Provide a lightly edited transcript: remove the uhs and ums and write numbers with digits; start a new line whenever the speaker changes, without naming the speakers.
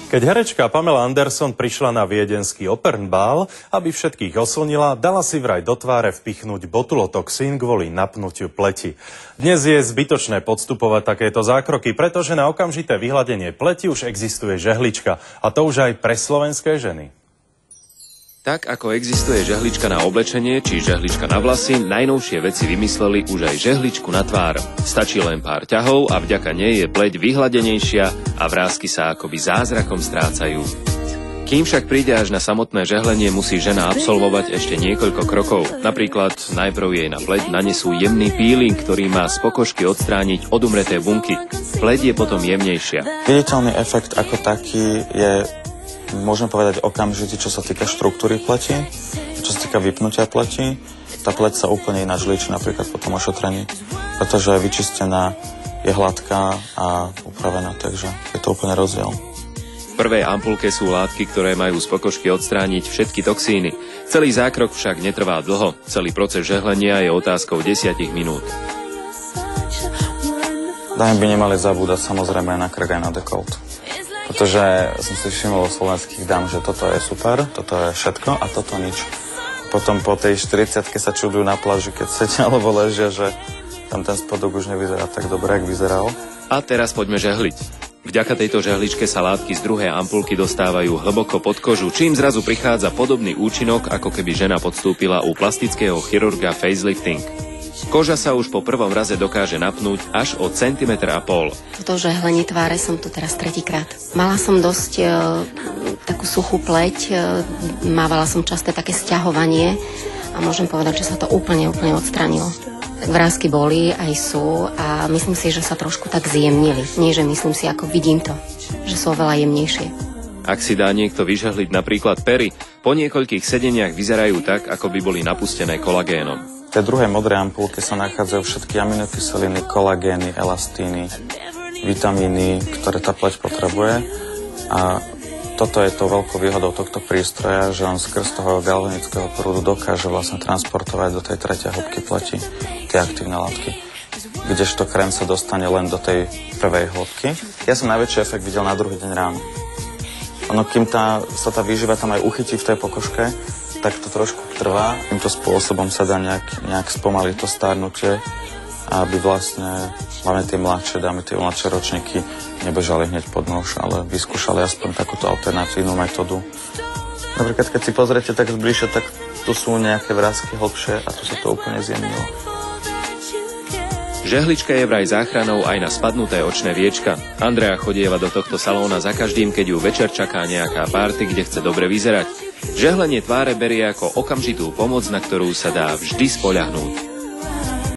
Keď herečka Pamela Anderson prišla na viedenský Opernbál, aby všetkých oslnila, dala si vraj do tváre vpichnúť botulotoxín kvôli napnutiu pleti. Dnes je zbytočné podstupovať takéto zákroky, pretože na okamžité vyhladenie pleti už existuje žehlička, a to už aj pre slovenské ženy.
Tak ako existuje žehlička na oblečenie či žehlička na vlasy, najnovšie veci vymysleli už aj žehličku na tvár. Stačí len pár ťahov a vďaka nej je pleť vyhladenejšia a vrásky sa akoby zázrakom strácajú. Kým však príde až na samotné žehlenie, musí žena absolvovať ešte niekoľko krokov. Napríklad najprv jej na pleť nanesú jemný peeling, ktorý má z pokožky odstrániť odumreté bunky. Pleť je potom jemnejšia.
Viditeľný efekt ako taký je, môžeme povedať, okamžite, čo sa týka štruktúry pleti, čo sa týka vypnutia pleti. Tá pleť sa úplne ináč líči napríklad po tom ošetrení, pretože je vyčistená, je hladká a upravená, takže je to úplne rozdiel.
V prvej ampulke sú látky, ktoré majú z pokožky odstrániť všetky toxíny. Celý zákrok však netrvá dlho. Celý proces žehlenia je otázkou 10 minút.
Dámy by nemali zabúdať samozrejme na krk aj na dekolt. Pretože som si všimol o slovenských dám, že toto je super, toto je všetko a toto nič. Potom po tej 40-ke sa čudujú na pláži, keď sedia alebo ležia, že tam ten spodok už nevyzerá tak dobre, jak vyzeral.
A teraz poďme žehliť. Vďaka tejto žehličke sa látky z druhej ampulky dostávajú hlboko pod kožu, čím zrazu prichádza podobný účinok, ako keby žena podstúpila u plastického chirurga facelifting. Koža sa už po prvom raze dokáže napnúť až o 1,5 cm.
Toto žehlenie tváre som tu teraz tretíkrát. Mala som dosť takú suchú pleť, mávala som časté také sťahovanie a môžem povedať, že sa to úplne odstránilo. Tak vrásky boli, aj sú a myslím si, že sa trošku tak zjemnili. Nie, že myslím si, ako vidím to, že sú oveľa jemnejšie.
Ak si dá niekto vyžehliť napríklad pery, po niekoľkých sedeniach vyzerajú tak, ako by boli napustené kolagénom.
V tej druhej modrej ampulke sa nachádzajú všetky aminokyseliny, kolagény, elastíny, vitamíny, ktoré tá pleť potrebuje. A toto je to veľkou výhodou tohto prístroja, že on skrz toho galvanického prúdu dokáže vlastne transportovať do tej tretej hĺbky pleti tie aktívne látky. Kdežto krém sa dostane len do tej prvej hĺbky. Ja som najväčší efekt videl na druhý deň ráno. Ono, kým sa tá výživa tam aj uchytí v tej pokožke, tak to trošku trvá. Týmto spôsobom sa dá nejak spomaliť to starnutie, aby vlastne hlavne tie mladšie dámy, tie mladšie ročníky nebežali hneď pod nôž, ale vyskúšali aspoň takúto alternatívnu metódu. Napríklad, keď si pozriete tak zbližšie, tak tu sú nejaké vrásky hlbšie a tu sa to úplne zjemnilo.
Žehlička je vraj záchranou aj na spadnuté očné viečka. Andrea chodieva do tohto salóna za každým, keď ju večer čaká nejaká party, kde chce dobre vyzerať. Žehlenie tváre berie ako okamžitú pomoc, na ktorú sa dá vždy spoľahnúť.